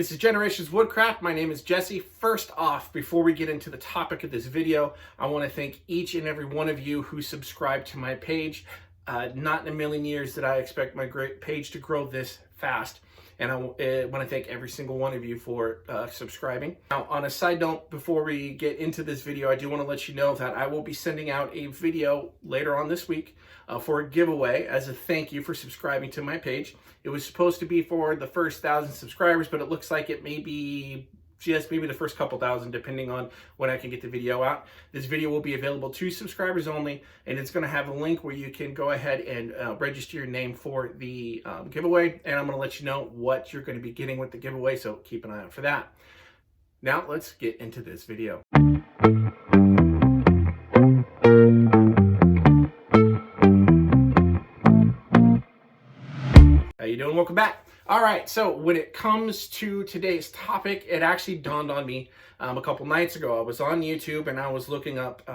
This is Generations Woodcraft. My name is Jesse. First off, before we get into the topic of this video, I want to thank each and every one of you who subscribe to my page. Not in a million years did I expect my great page to grow this fast. And I want to thank every single one of you for subscribing. Now, on a side note, before we get into this video, I do want to let you know that I will be sending out a video later on this week for a giveaway as a thank you for subscribing to my page. It was supposed to be for the first 1,000 subscribers, but it looks like it may be just maybe the first couple thousand, depending on when I can get the video out. This video will be available to subscribers only, and it's going to have a link where you can go ahead and register your name for the giveaway, and I'm going to let you know what you're going to be getting with the giveaway, so keep an eye out for that. Now let's get into this video. How you doing? Welcome back. All right, so when it comes to today's topic, it actually dawned on me a couple nights ago. I was on YouTube and I was looking up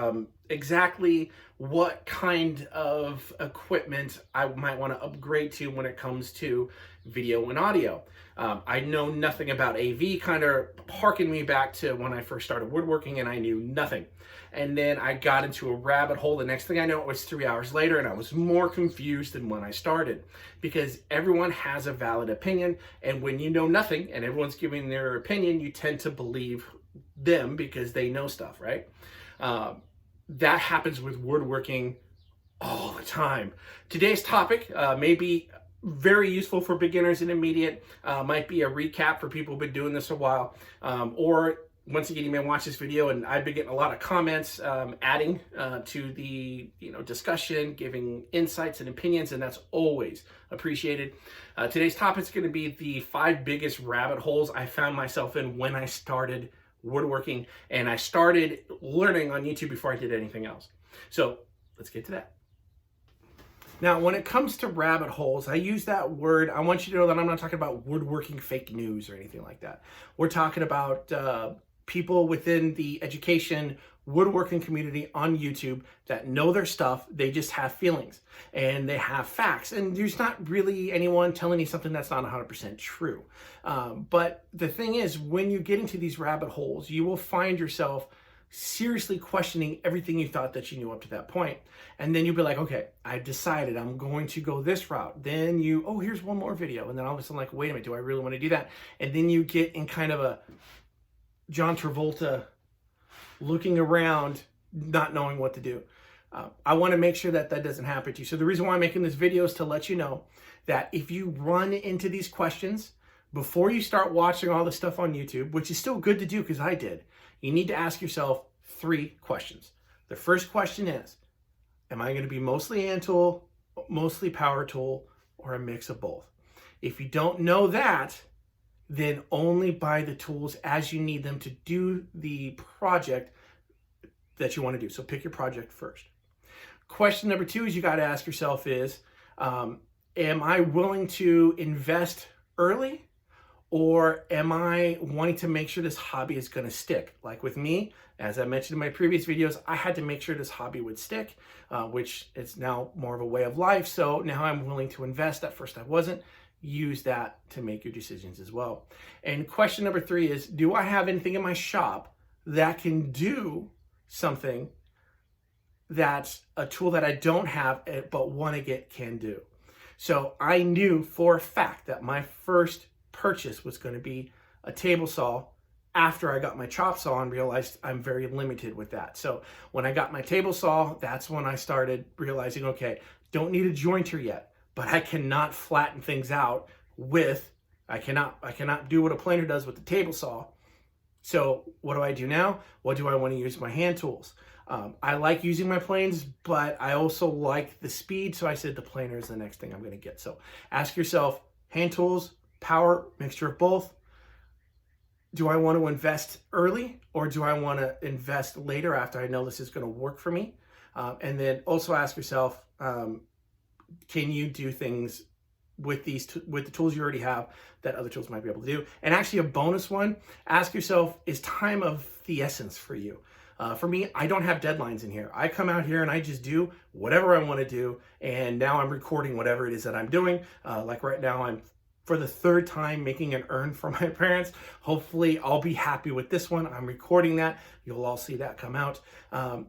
exactly what kind of equipment I might want to upgrade to when it comes to video and audio. I know nothing about AV, kind of harkened me back to when I first started woodworking and I knew nothing. And then I got into a rabbit hole. The next thing I know, it was 3 hours later and I was more confused than when I started, because everyone has a valid opinion. And when you know nothing and everyone's giving their opinion, you tend to believe them because they know stuff, right? That happens with woodworking all the time. Today's topic may be very useful for beginners and intermediate, might be a recap for people who've been doing this a while, or once again, you may watch this video and I've been getting a lot of comments adding to the discussion, giving insights and opinions, and that's always appreciated. Today's topic is going to be the 5 biggest rabbit holes I found myself in when I started woodworking, and I started learning on YouTube before I did anything else. So let's get to that. Now, when it comes to rabbit holes, I use that word. I want you to know that I'm not talking about woodworking fake news or anything like that. We're talking about people within the education woodworking community on YouTube that know their stuff. They just have feelings and they have facts, and there's not really anyone telling you something that's not 100% true. But the thing is, when you get into these rabbit holes, you will find yourself seriously questioning everything you thought that you knew up to that point. And then you'll be like, okay, I've decided I'm going to go this route. Then oh, here's one more video. And then all of a sudden, like, wait a minute, do I really want to do that? And then you get in kind of a John Travolta looking around, not knowing what to do. I want to make sure that that doesn't happen to you. So the reason why I'm making this video is to let you know that if you run into these questions before you start watching all the stuff on YouTube, which is still good to do because I did, you need to ask yourself 3 questions. The first question is, am I going to be mostly hand tool, mostly power tool, or a mix of both? If you don't know that, then only buy the tools as you need them to do the project that you want to do. So pick your project first. Question number 2 is you got to ask yourself is, am I willing to invest early, or am I wanting to make sure this hobby is going to stick? Like with me, as I mentioned in my previous videos, I had to make sure this hobby would stick, which is now more of a way of life. So now I'm willing to invest. At first I wasn't. Use that to make your decisions as well. And question number 3 is, do I have anything in my shop that can do something that's a tool that I don't have but want to get can do? So I knew for a fact that my first purchase was going to be a table saw after I got my chop saw and realized I'm very limited with that. So when I got my table saw, that's when I started realizing, okay, don't need a jointer yet, but I cannot flatten things out with, I cannot do what a planer does with the table saw. So what do I do now? What do I want to use my hand tools? I like using my planes, but I also like the speed. So I said the planer is the next thing I'm going to get. So ask yourself, hand tools, power, mixture of both. Do I want to invest early, or do I want to invest later after I know this is going to work for me? And then also ask yourself, can you do things with with the tools you already have that other tools might be able to do? And actually a bonus one, ask yourself, is time of the essence for you? For me, I don't have deadlines in here. I come out here and I just do whatever I want to do. And now I'm recording whatever it is that I'm doing. Like right now, I'm for the third time making an urn for my parents. Hopefully I'll be happy with this one. I'm recording that. You'll all see that come out.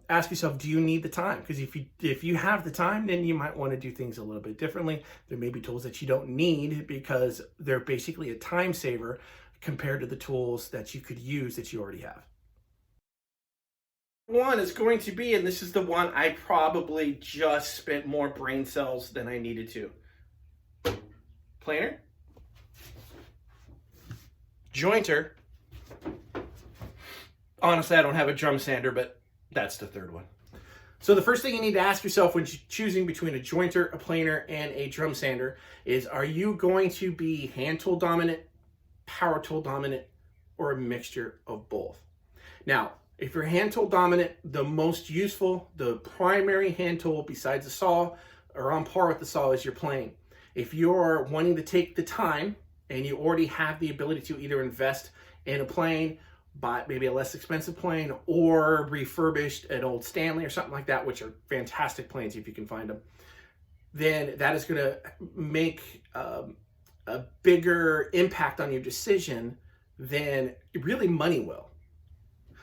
Ask yourself, do you need the time? Because if you have the time, then you might want to do things a little bit differently. There may be tools that you don't need because they're basically a time saver compared to the tools that you could use that you already have. One is going to be, and this is the one I probably just spent more brain cells than I needed to. Planer, jointer. Honestly, I don't have a drum sander, but that's the third one. So the first thing you need to ask yourself when choosing between a jointer, a planer, and a drum sander is, are you going to be hand tool dominant, power tool dominant, or a mixture of both? Now, if you're hand tool dominant, the most useful, the primary hand tool besides the saw or on par with the saw is your plane. If you're wanting to take the time and you already have the ability to either invest in a plane, buy maybe a less expensive plane, or refurbished an old Stanley or something like that, which are fantastic planes if you can find them, then that is going to make a bigger impact on your decision than really money will.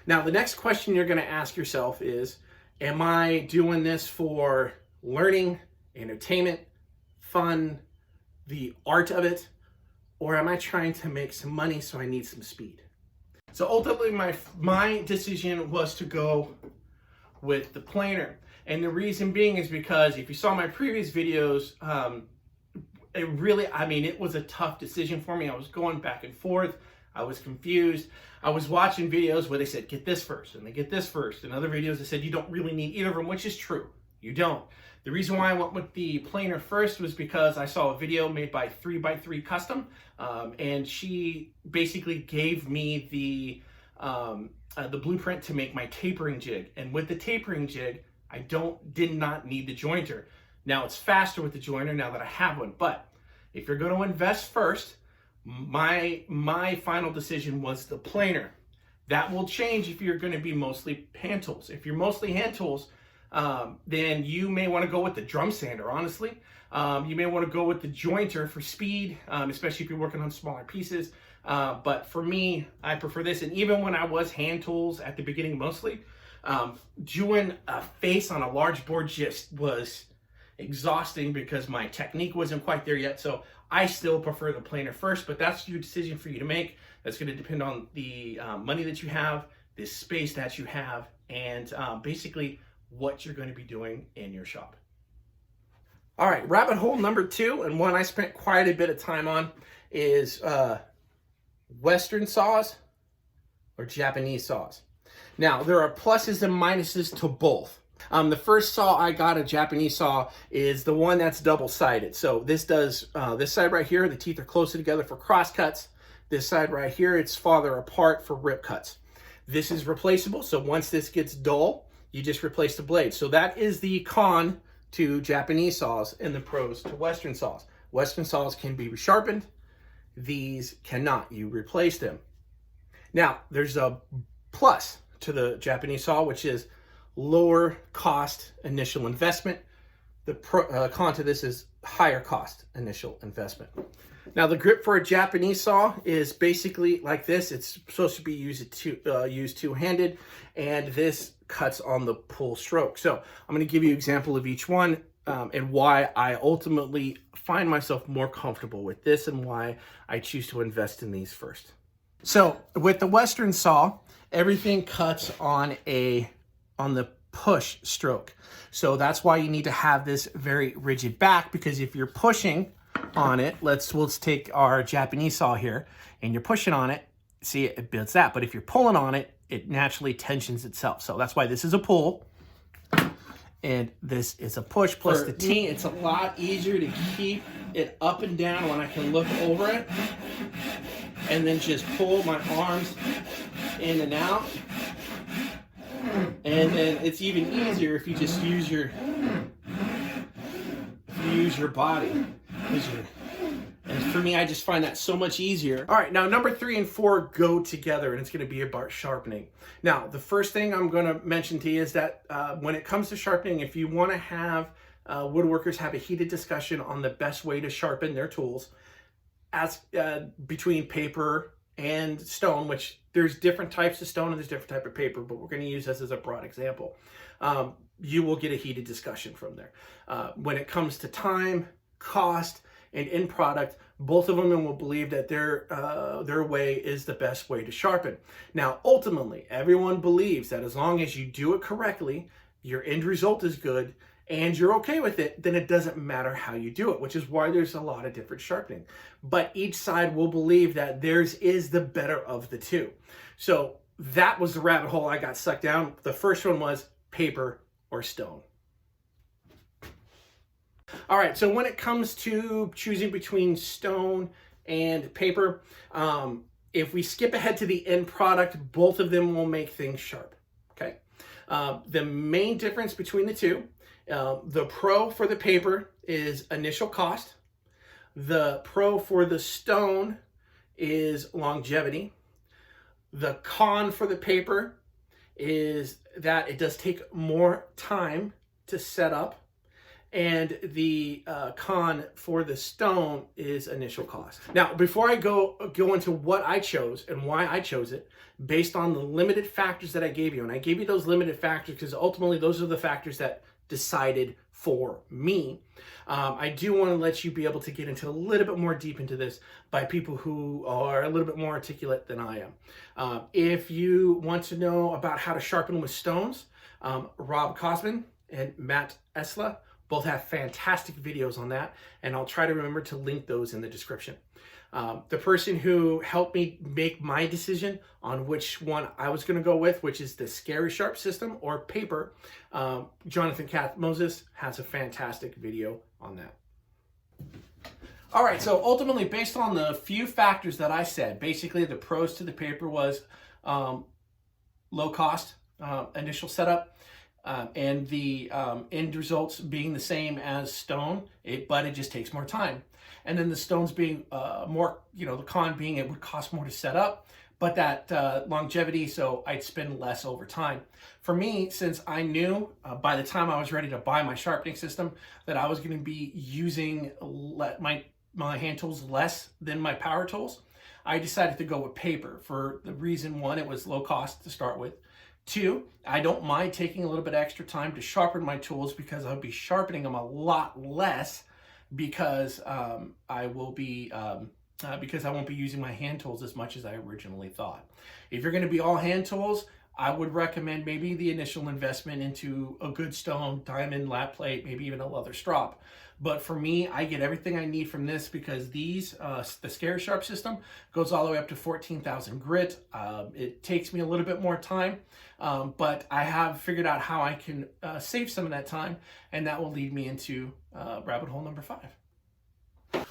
Now, the next question you're going to ask yourself is, am I doing this for learning, entertainment, fun, the art of it, or am I trying to make some money so I need some speed? So ultimately, my decision was to go with the planer. And the reason being is because if you saw my previous videos, it was a tough decision for me. I was going back and forth. I was confused. I was watching videos where they said, get this first, and they get this first. And other videos that said, you don't really need either of them, which is true. You don't. The reason why I went with the planer first was because I saw a video made by 3x3 Custom, and she basically gave me the blueprint to make my tapering jig. And with the tapering jig, I did not need the jointer. Now it's faster with the jointer now that I have one. But if you're going to invest first, my final decision was the planer. That will change if you're going to be mostly hand tools. If you're mostly hand tools, then you may want to go with the drum sander, honestly. You may want to go with the jointer for speed, especially if you're working on smaller pieces. But for me, I prefer this. And even when I was hand tools at the beginning mostly, doing a face on a large board just was exhausting because my technique wasn't quite there yet. So I still prefer the planer first, but that's your decision for you to make. That's going to depend on the money that you have, the space that you have, and basically what you're going to be doing in your shop. All right, rabbit hole number 2, and one I spent quite a bit of time on, is Western saws or Japanese saws. Now, there are pluses and minuses to both. The first saw I got, a Japanese saw, is the one that's double-sided. So this does, this side right here, the teeth are closer together for cross cuts. This side right here, it's farther apart for rip cuts. This is replaceable, so once this gets dull, you just replace the blade. So that is the con to Japanese saws and the pros to Western saws. Western saws can be resharpened. These cannot. You replace them. Now, there's a plus to the Japanese saw, which is lower cost initial investment. The con to this is higher cost initial investment. Now, the grip for a Japanese saw is basically like this. It's supposed to be used two-handed, and this cuts on the pull stroke. So I'm going to give you an example of each one and why I ultimately find myself more comfortable with this and why I choose to invest in these first. So with the Western saw, everything cuts on the push stroke. So that's why you need to have this very rigid back, because if you're pushing on it, let's take our Japanese saw here, and you're pushing on it, see, it builds that. But if you're pulling on it, it naturally tensions itself. So that's why this is a pull and this is a push. Plus the T, it's a lot easier to keep it up and down when I can look over it and then just pull my arms in and out. And then it's even easier if you just use your body. And for me, I just find that so much easier. All right, now number 3 and 4 go together, and it's going to be about sharpening. Now, the first thing I'm going to mention to you is that when it comes to sharpening, if you want to have woodworkers have a heated discussion on the best way to sharpen their tools, as between paper and stone, which there's different types of stone and there's different type of paper, but we're going to use this as a broad example. You will get a heated discussion from there. When it comes to time, cost, and end product, both of them will believe that their way is the best way to sharpen. Now, ultimately, everyone believes that as long as you do it correctly, your end result is good, and you're okay with it, then it doesn't matter how you do it, which is why there's a lot of different sharpening. But each side will believe that theirs is the better of the two. So that was the rabbit hole I got sucked down. The first one was paper or stone. All right, so when it comes to choosing between stone and paper, if we skip ahead to the end product, both of them will make things sharp, okay? The main difference between the two, the pro for the paper is initial cost. The pro for the stone is longevity. The con for the paper is that it does take more time to set up. And the con for the stone is initial cost. Now, before I go into what I chose and why I chose it, based on the limited factors that I gave you, and I gave you those limited factors because ultimately those are the factors that decided for me. I do want to let you be able to get into a little bit more deep into this by people who are a little bit more articulate than I am. If you want to know about how to sharpen with stones, Rob Cosman and Matt Estlea both have fantastic videos on that, and I'll try to remember to link those in the description. The person who helped me make my decision on which one I was going to go with, which is the Scary Sharp system or paper, Johnathan Katz-Moses has a fantastic video on that. All right, so ultimately, based on the few factors that I said, basically the pros to the paper was low cost, initial setup, and the end results being the same as stone, but it just takes more time. And then the stones being more, the con being it would cost more to set up, but that longevity, so I'd spend less over time. For me, since I knew by the time I was ready to buy my sharpening system that I was going to be using my hand tools less than my power tools, I decided to go with paper for the reason, one, it was low cost to start with. Two, I don't mind taking a little bit extra time to sharpen my tools because I'll be sharpening them a lot less because I won't be using my hand tools as much as I originally thought. If you're going to be all hand tools, I would recommend maybe the initial investment into a good stone, diamond, lap plate, maybe even a leather strop. But for me, I get everything I need from this because these, the Scary Sharp system goes all the way up to 14,000 grit. It takes me a little bit more time, but I have figured out how I can save some of that time, and that will lead me into rabbit hole number 5.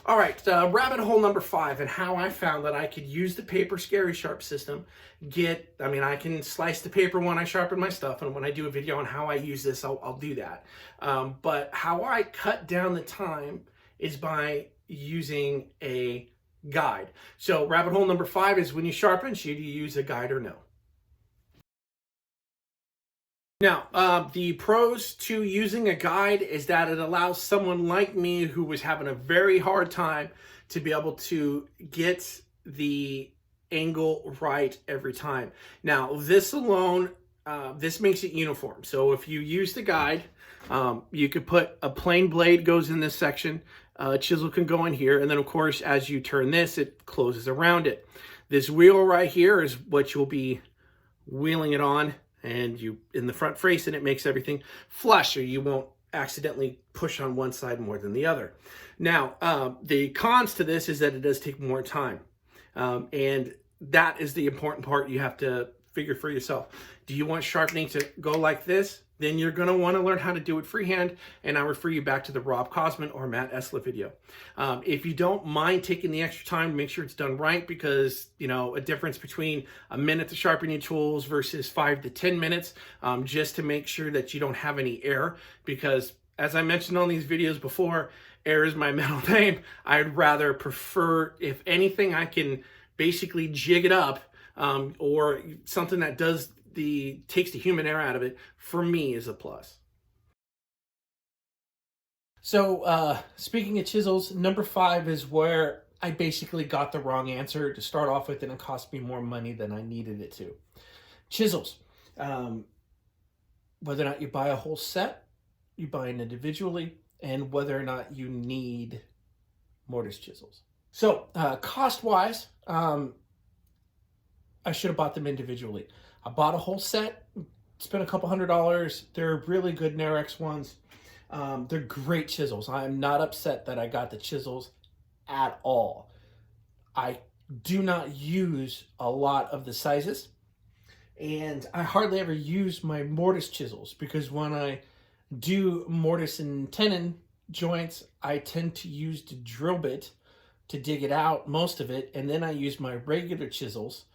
All right, rabbit hole number 5, and how I found that I could use the paper Scary Sharp system. I can slice the paper when I sharpen my stuff, and when I do a video on how I use this, I'll do that. But how I cut down the time is by using a guide. So rabbit hole number 5 is when you sharpen, should you use a guide or no? Now, the pros to using a guide is that it allows someone like me who was having a very hard time to be able to get the angle right every time. Now, this alone, this makes it uniform. So if you use the guide, you could put a plain blade goes in this section, chisel can go in here, and then of course, as you turn this, it closes around it. This wheel right here is what you'll be wheeling it on, and you in the front face, and it makes everything flush, or you won't accidentally push on one side more than the other. Now, the cons to this is that it does take more time, and that is the important part you have to figure for yourself. Do you want sharpening to go like this? Then you're going to want to learn how to do it freehand, and I refer you back to the Rob Cosman or Matt Estlea video. If you don't mind taking the extra time, make sure it's done right, because a difference between a minute to sharpen your tools versus 5 to 10 minutes, just to make sure that you don't have any error, because as I mentioned on these videos before, error is my middle name. I'd rather prefer, if anything, I can basically jig it up, or something that takes the human error out of it, for me is a plus. So speaking of chisels, number 5 is where I basically got the wrong answer to start off with, and it cost me more money than I needed it to. Chisels. Whether or not you buy a whole set, you buy it individually, and whether or not you need mortise chisels. So cost-wise, I should have bought them individually. I bought a whole set, spent a couple $100. They're really good Narex ones. They're great chisels. I'm not upset that I got the chisels at all. I do not use a lot of the sizes, and I hardly ever use my mortise chisels because when I do mortise and tenon joints, I tend to use the drill bit to dig it out, most of it, and then I use my regular chisels.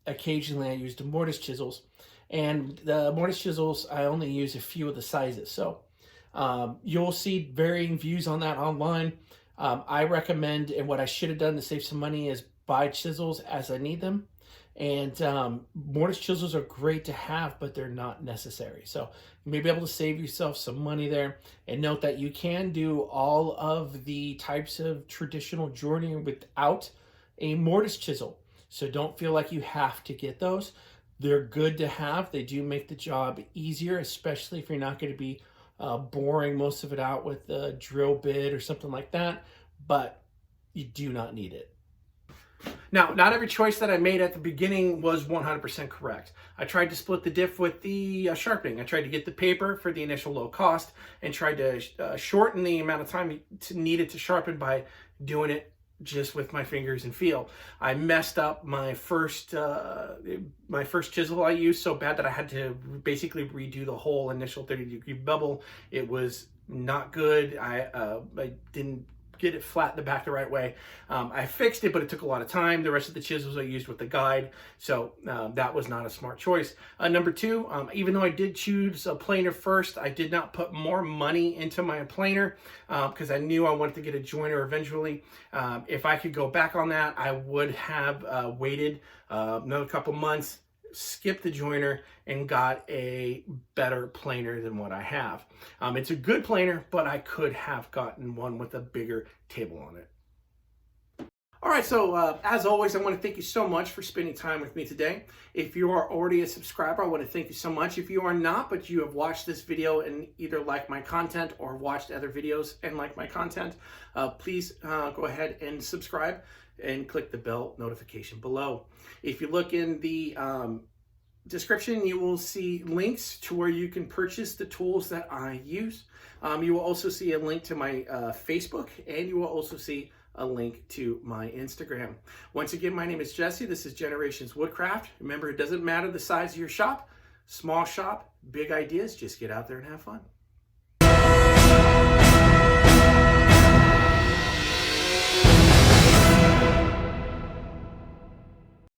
Occasionally I use the mortise chisels, and the mortise chisels I only use a few of the sizes. So you'll see varying views on that online. I recommend, and what I should have done to save some money, is buy chisels as I need them. And mortise chisels are great to have, but they're not necessary. So you may be able to save yourself some money there. And note that you can do all of the types of traditional joinery without a mortise chisel. So don't feel like you have to get those. They're good to have. They do make the job easier, especially if you're not going to be boring most of it out with a drill bit or something like that, but you do not need it. Now, not every choice that I made at the beginning was 100% correct. I tried to split the diff with the sharpening. I tried to get the paper for the initial low cost and tried to shorten the amount of time needed to sharpen by doing it just with my fingers and feel. I messed up my first chisel I used so bad that I had to basically redo the whole initial 30-degree bevel. It was not good. I didn't get it flat in the back the right way. I fixed it, but it took a lot of time. The rest of the chisels I used with the guide, so that was not a smart choice. Number two, even though I did choose a planer first, I did not put more money into my planer because I knew I wanted to get a joiner eventually. If I could go back on that, I would have waited another couple months, skipped the joiner, and got a better planer than what I have. It's a good planer, but I could have gotten one with a bigger table on it. All right, so as always, I want to thank you so much for spending time with me today. If you are already a subscriber, I want to thank you so much. If you are not, but you have watched this video and either liked my content or watched other videos and liked my content, please go ahead and subscribe and click the bell notification below. If you look in the description, you will see links to where you can purchase the tools that I use. You will also see a link to my Facebook, and you will also see a link to my Instagram. Once again, my name is Jesse. This is Generations Woodcraft. Remember, it doesn't matter the size of your shop. Small shop, big ideas. Just get out there and have fun.